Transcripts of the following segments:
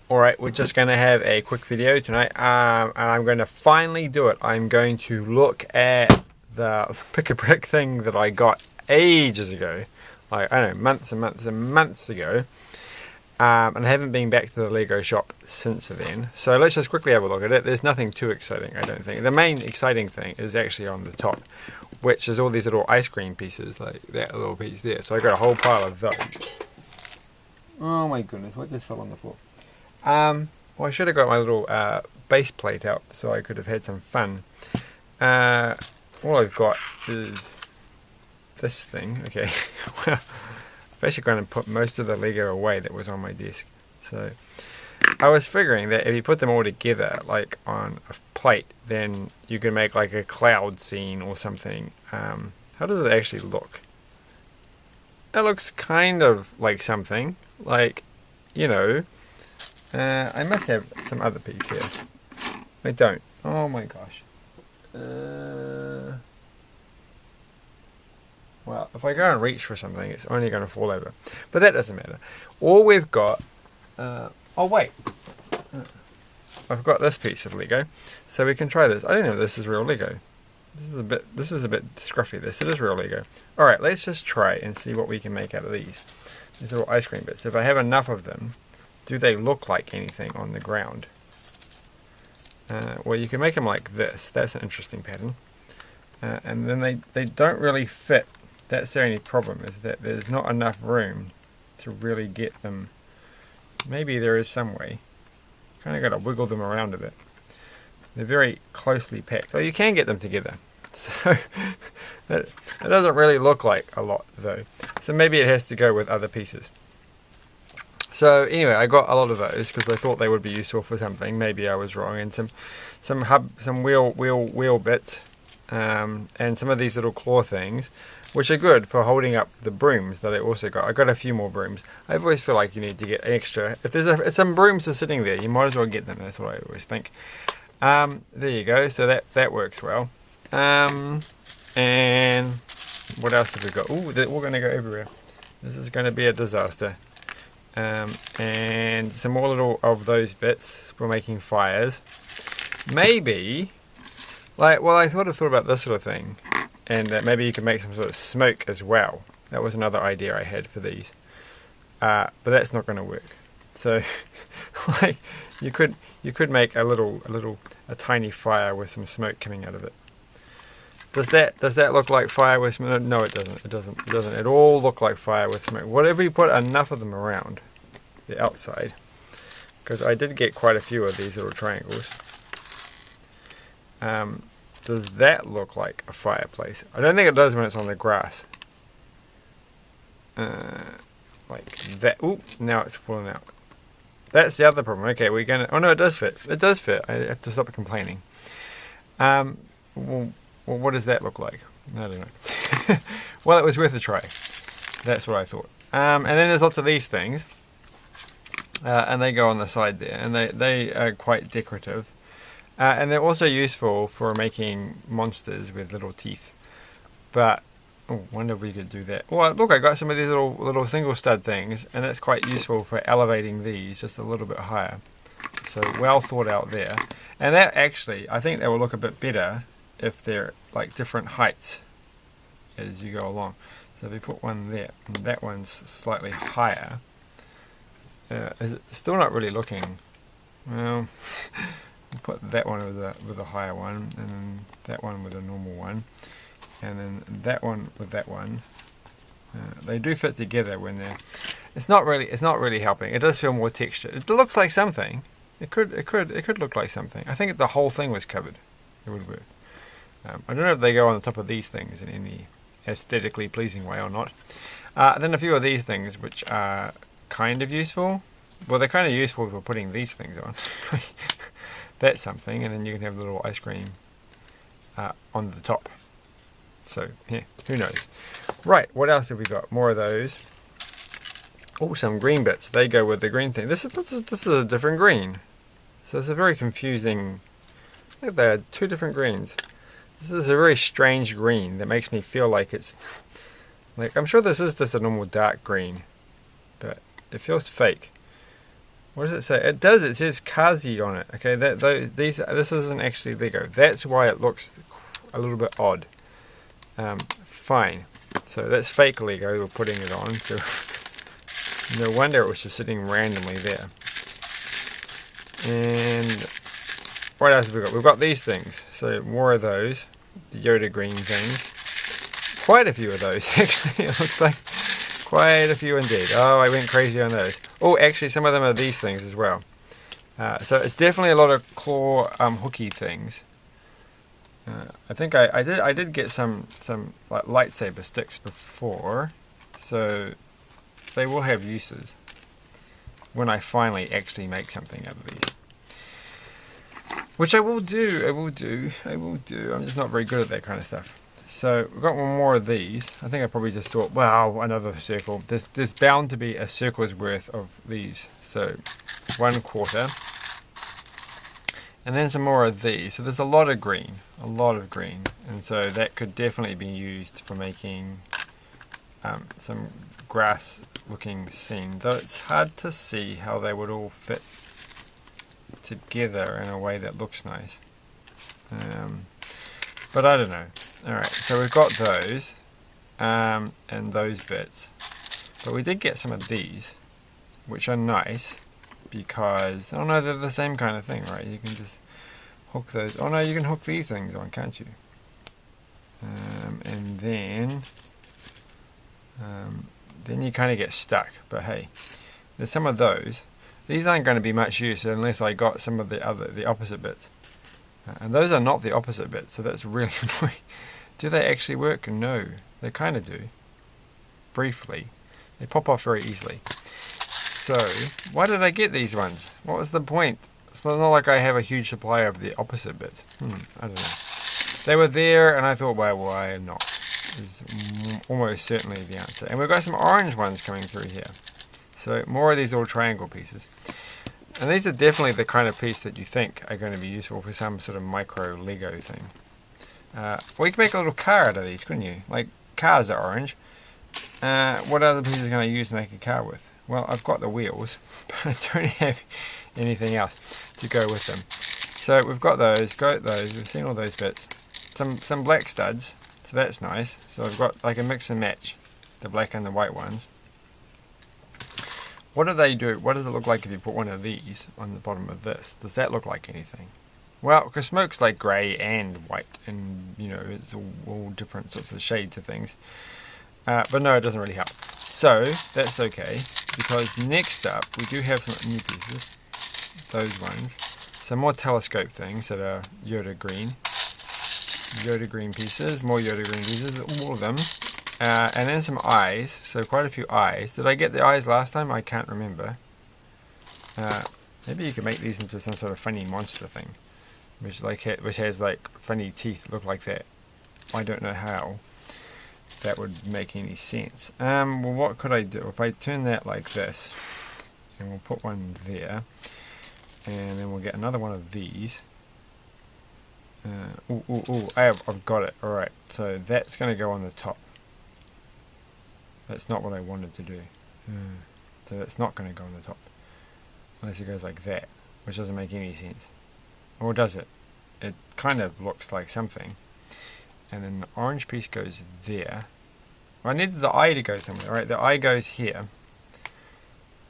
Alright, we're just going to have a quick video tonight, and I'm going to finally do it. I'm going to look at the pick-a-brick thing that I got ages ago, like, I don't know, months and months and months ago, and I haven't been back to the Lego shop since then. So let's just quickly have a look at it. There's nothing too exciting, I don't think. The main exciting thing is actually on the top, which is all these little ice cream pieces, like that little piece there. So I got a whole pile of those. Oh my goodness, what just fell on the floor? Well, I should have got my little base plate out so I could have had some fun. All I've got is this thing. Okay, well, I'm actually going to put most of the Lego away that was on my desk. So I was figuring that if you put them all together, like on a plate, then you can make like a cloud scene or something. How does it actually look? It looks kind of like something, like, you know. I must have some other piece here. I don't. Oh my gosh. Well, if I go and reach for something, it's only going to fall over. But that doesn't matter. All we've got... oh wait. I've got this piece of Lego. So we can try this. I don't know if this is real Lego. This is a bit scruffy, this. It is real Lego. Alright, let's just try and see what we can make out of these. These little ice cream bits. If I have enough of them, do they look like anything on the ground? Well, you can make them like this. That's an interesting pattern. And then they don't really fit. That's the only problem, is that there's not enough room to really get them. Maybe there is some way. Kind of got to wiggle them around a bit. They're very closely packed. Oh, you can get them together. So it doesn't really look like a lot, though. So maybe it has to go with other pieces. So anyway, I got a lot of those because I thought they would be useful for something. Maybe I was wrong. And some wheel bits, and some of these little claw things, which are good for holding up the brooms that I also got. I got a few more brooms. I always feel like you need to get extra. If some brooms are sitting there, you might as well get them. That's what I always think. There you go. So that works well. And what else have we got? Ooh, they're all going to go everywhere. This is going to be a disaster. And some more little of those bits for making fires. Maybe, like, well, I thought about this sort of thing, and that maybe you could make some sort of smoke as well. That was another idea I had for these, but that's not going to work. So, like, you could make a tiny fire with some smoke coming out of it. Does that look like fire with smoke? No, it doesn't. It doesn't at all look like fire with smoke. Whatever you put enough of them around the outside, because I did get quite a few of these little triangles. Does that look like a fireplace? I don't think it does when it's on the grass. Like that. Oop! Now it's falling out. That's the other problem. Okay, we're gonna. Oh no, it does fit. It does fit. I have to stop complaining. Well, what does that look like? I don't know. Well, it was worth a try. That's what I thought. And then there's lots of these things. And they go on the side there. And they are quite decorative. And they're also useful for making monsters with little teeth. But, oh, wonder if we could do that. Well, look, I got some of these little single stud things. And that's quite useful for elevating these just a little bit higher. So, well thought out there. And that actually, I think they will look a bit better if they're like different heights as you go along. So if you put one there, and that one's slightly higher, it's still not really looking well. We'll put that one with a higher one, and then that one with a normal one, and then that one with that one. They do fit together when they're. It's not really helping. It does feel more textured. It looks like something. It could look like something. I think if the whole thing was covered, it would work. I don't know if they go on the top of these things in any aesthetically pleasing way or not. Then a few of these things which are kind of useful. Well, they're kind of useful for putting these things on. That's something, and then you can have a little ice cream on the top. So, yeah, who knows. Right, what else have we got? More of those. Oh, some green bits. They go with the green thing. This is a different green. So it's a very confusing... Look, there are two different greens. This is a very strange green that makes me feel like it's... Like, I'm sure this is just a normal dark green, but it feels fake. What does it say? It does. It says Kazi on it. Okay, this isn't actually Lego. That's why it looks a little bit odd. Fine. So that's fake Lego. We're putting it on. So no wonder it was just sitting randomly there. And what else have we got? We've got these things. So more of those. The Yoda green things. Quite a few of those actually. It looks like quite a few indeed. Oh, I went crazy on those. Oh, actually some of them are these things as well. So it's definitely a lot of claw hooky things. I think I did get some like lightsaber sticks before, so they will have uses when I finally actually make something out of these. Which I will do. I'm just not very good at that kind of stuff. So we've got one more of these. I think I probably just thought, wow, another circle. There's bound to be a circle's worth of these. So 1/4. And then some more of these. So there's a lot of green. And so that could definitely be used for making some grass looking scene. Though it's hard to see how they would all fit together in a way that looks nice. But I don't know. Alright, so we've got those and those bits. But we did get some of these, which are nice. Because, oh no, they're the same kind of thing, right? You can just hook those. Oh no, you can hook these things on, can't you? And then you kind of get stuck. But hey, there's some of those. These aren't going to be much use unless I got some of the opposite bits. And those are not the opposite bits, so that's really annoying. Do they actually work? No, they kind of do. Briefly. They pop off very easily. So, why did I get these ones? What was the point? It's not like I have a huge supply of the opposite bits. I don't know. They were there, and I thought, well, why not? Is almost certainly the answer. And we've got some orange ones coming through here. So, more of these little triangle pieces. And these are definitely the kind of piece that you think are going to be useful for some sort of micro Lego thing. Well, you could make a little car out of these, couldn't you? Like, cars are orange. What other pieces can I use to make a car with? Well, I've got the wheels, but I don't have anything else to go with them. So we've got those, we've seen all those bits. Some black studs, so that's nice. So I've got like a mix and match, the black and the white ones. What do they do? What does it look like if you put one of these on the bottom of this? Does that look like anything? Well, because smoke's like grey and white, and you know, it's all different sorts of shades of things. But no, it doesn't really help. So, that's okay, because next up, we do have some new pieces, those ones. Some more telescope things that are Yoda green pieces, more Yoda green pieces, all of them. And then some eyes, so quite a few eyes. Did I get the eyes last time? I can't remember. Maybe you could make these into some sort of funny monster thing, which has like funny teeth, look like that. I don't know how that would make any sense. Well, what could I do if I turn that like this, and we'll put one there, and then we'll get another one of these. I've got it. Alright, so that's going to go on the top. That's not what I wanted to do. So that's not going to go on the top, unless it goes like that, which doesn't make any sense. Or does it? It kind of looks like something. And then the orange piece goes there. Well, I needed the eye to go somewhere. Alright, the eye goes here.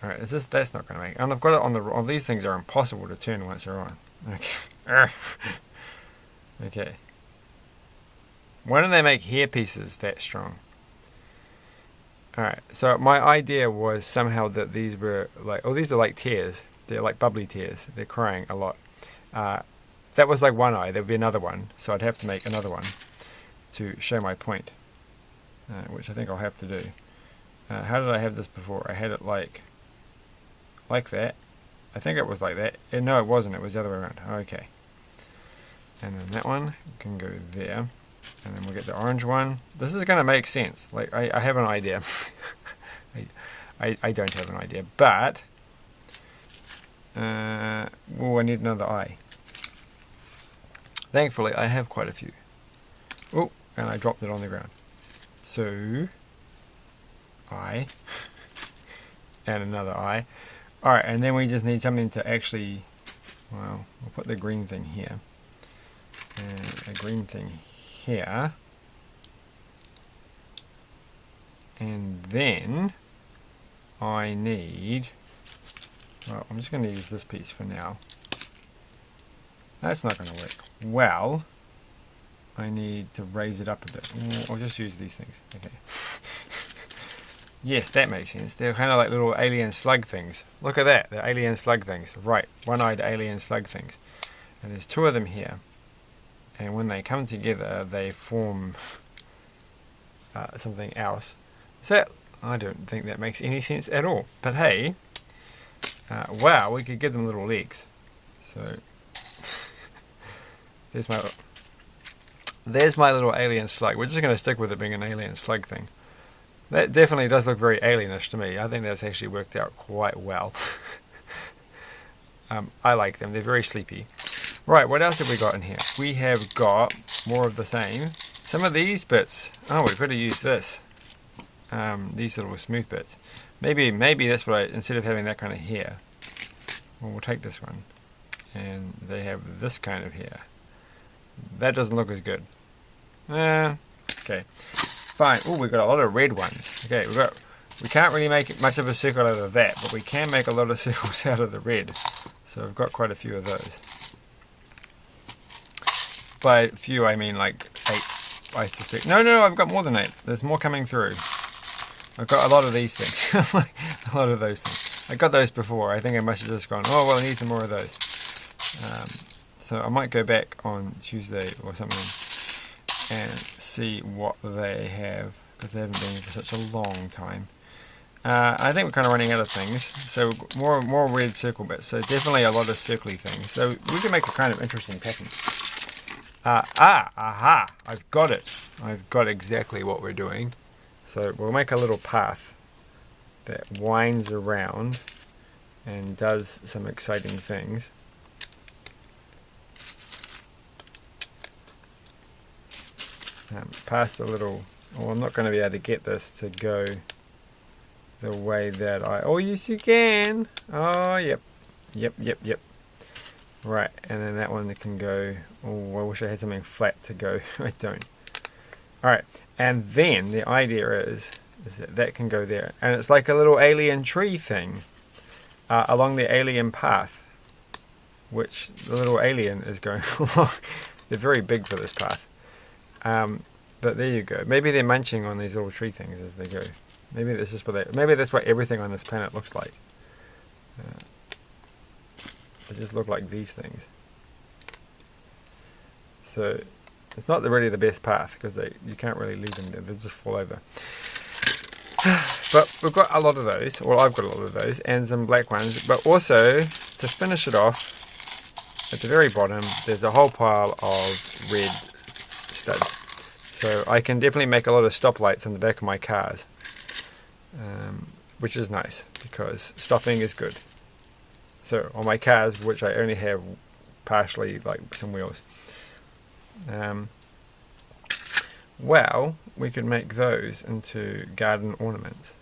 Alright, that's not going to make it. And I've got it on the... Oh, these things are impossible to turn once they're on. Okay. Okay. Why don't they make hair pieces that strong? Alright, so my idea was somehow that these were like... Oh, these are like tears. They're like bubbly tears. They're crying a lot. That was like one eye. There would be another one. So I'd have to make another one to show my point, which I think I'll have to do. How did I have this before? I had it like that. I think it was like that. No, it wasn't. It was the other way around. Okay. And then that one can go there. And then we'll get the orange one. This is going to make sense. Like, I have an idea. I don't have an idea. But, I need another eye. Thankfully, I have quite a few. Oh, and I dropped it on the ground. So, eye. And another eye. Alright, and then we just need something to actually, well, we'll put the green thing here. And a green thing here. And then I need, well, I'm just going to use this piece for now. That's not going to work. Well, I need to raise it up a bit. I'll just use these things. Okay. Yes, that makes sense. They're kind of like little alien slug things. Look at that. They're alien slug things. Right. One-eyed alien slug things. And there's two of them here. And when they come together, they form something else. So, I don't think that makes any sense at all. But hey, wow, we could give them little legs. So, there's my little alien slug. We're just going to stick with it being an alien slug thing. That definitely does look very alienish to me. I think that's actually worked out quite well. I like them. They're very sleepy. Right, what else have we got in here? We have got more of the same. Some of these bits. Oh, we've got to use this. These little smooth bits. Maybe that's what I, instead of having that kind of hair, well, we'll take this one. And they have this kind of hair. That doesn't look as good. Okay. Fine. Oh, we've got a lot of red ones. Okay, we can't really make much of a circle out of that, but we can make a lot of circles out of the red. So we've got quite a few of those. By few, I mean like 8, I suspect. No, I've got more than 8. There's more coming through. I've got a lot of these things. A lot of those things. I got those before. I think I must have just gone, oh, well, I need some more of those. So I might go back on Tuesday or something and see what they have, because they haven't been for such a long time. I think we're kind of running out of things, so more red circle bits. So definitely a lot of circly things. So we can make a kind of interesting pattern. Aha! I've got it. I've got exactly what we're doing. So we'll make a little path that winds around and does some exciting things. Past the little, I'm not going to be able to get this to go the way that oh yes you can. Oh yep. Right, and then that one can go, oh, I wish I had something flat to go. I don't. Alright, and then the idea is that can go there. And it's like a little alien tree thing along the alien path, which the little alien is going along. They're very big for this path. But there you go. Maybe they're munching on these little tree things as they go. Maybe this is maybe that's what everything on this planet looks like. They just look like these things. So it's not really the best path, because you can't really leave them there. They just fall over. But we've got a lot of those. Well, I've got a lot of those and some black ones. But also, to finish it off, at the very bottom, there's a whole pile of red studs. So I can definitely make a lot of stoplights on the back of my cars, which is nice, because stopping is good. So on my cars, which I only have partially like some wheels, well, we could make those into garden ornaments.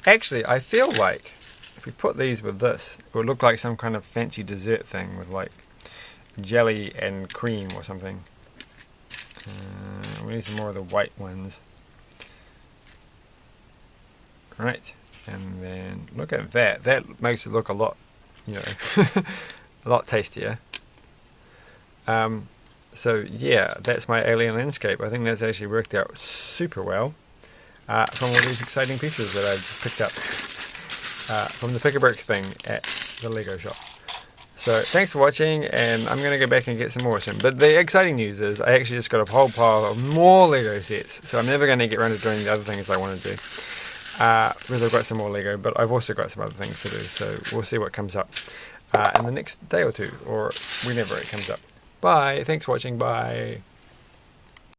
Actually, I feel like if we put these with this, it would look like some kind of fancy dessert thing with like jelly and cream or something. We need some more of the white ones. Right, and then look at that. That makes it look a lot, a lot tastier. So yeah, that's my alien landscape. I think that's actually worked out super well from all these exciting pieces that I just picked up from the Pick-a-Brick thing at the Lego shop. So thanks for watching, and I'm going to go back and get some more soon. But the exciting news is I actually just got a whole pile of more Lego sets, so I'm never going to get around to doing the other things I want to do. Because I've got some more Lego, but I've also got some other things to do, so we'll see what comes up in the next day or two, or whenever it comes up. Bye, thanks for watching, bye.